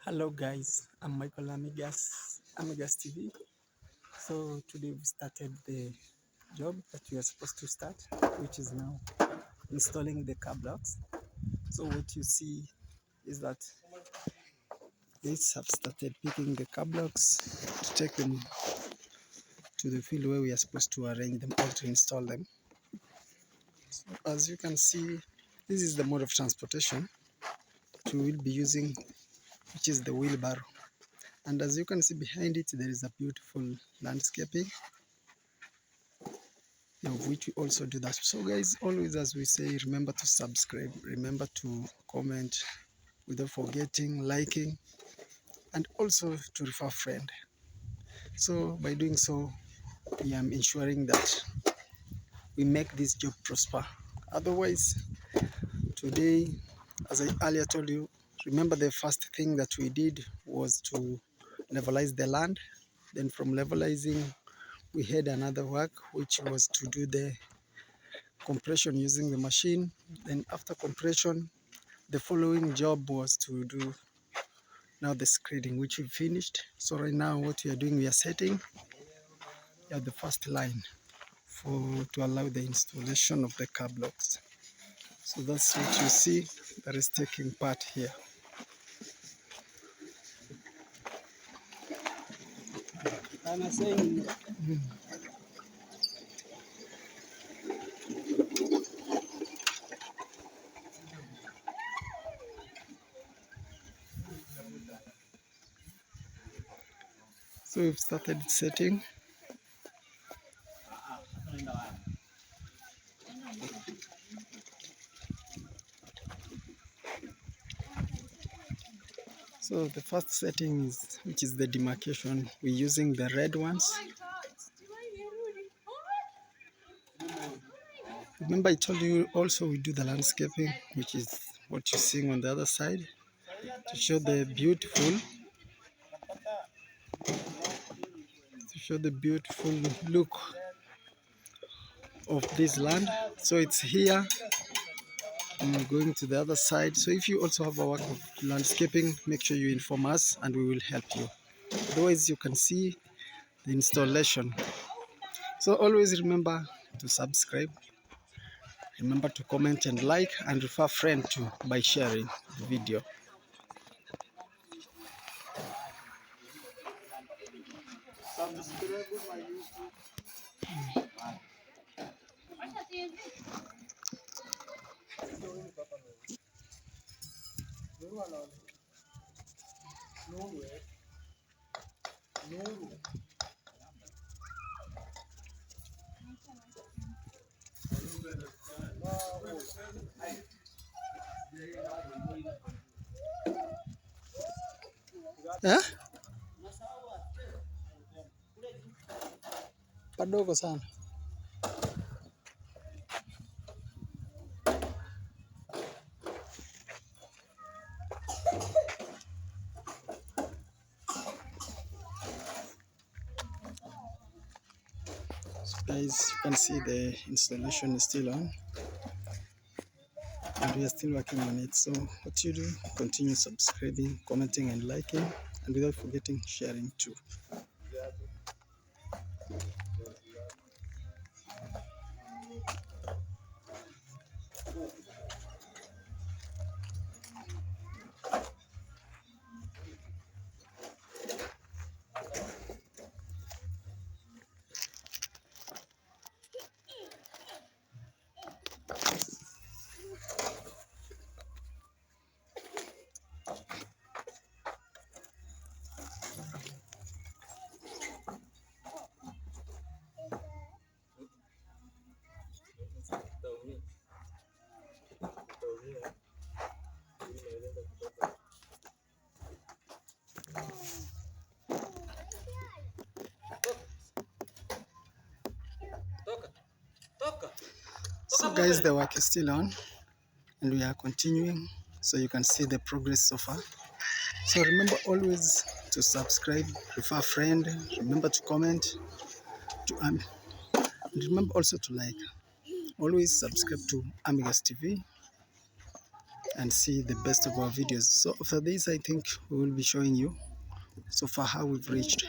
Hello guys, I'm Michael Amigas TV. So today we started the job that we are supposed to start, which is now installing the car blocks. So what you see is that these have started picking the car blocks to take them to the field where we are supposed to arrange them or to install them. So as you can see, this is the mode of transportation that we will be using, which is the wheelbarrow. And as you can see behind it, there is a beautiful landscaping of which we also do that. So guys, always as we say, remember to subscribe, remember to comment without forgetting liking, and also to refer a friend. So by doing so, I am ensuring that we make this job prosper. Otherwise, today, as I earlier told you, remember the first thing that we did was to levelize the land. Then from levelizing, we had another work, which was to do the compression using the machine. Then after compression, the following job was to do now the screeding, which we finished. So right now what we are doing, we are setting at the first line to allow the installation of the car blocks. So that's what you see that is taking part here. I'm saying, so we've started setting. So the first setting is, which is the demarcation. We're using the red ones. Remember I told you also we do the landscaping, which is what you're seeing on the other side, to show the beautiful look of this land. So it's here. I'm going to the other side. So if you also have a work of landscaping, make sure you inform us and we will help you. Otherwise, you can see the installation. So always remember to subscribe, remember to comment and like, and refer a friend to by sharing the video. Eh? Padogo sana. So guys, you can see the installation is still on and we are still working on it. So what you do, continue subscribing, commenting and liking, and without forgetting sharing too. So guys, the work is still on and we are continuing, so you can see the progress so far. So remember always to subscribe, refer a friend, remember to comment, and remember also to like. Always subscribe to Amigas TV and see the best of our videos. So after this, I think we will be showing you so far how we've reached.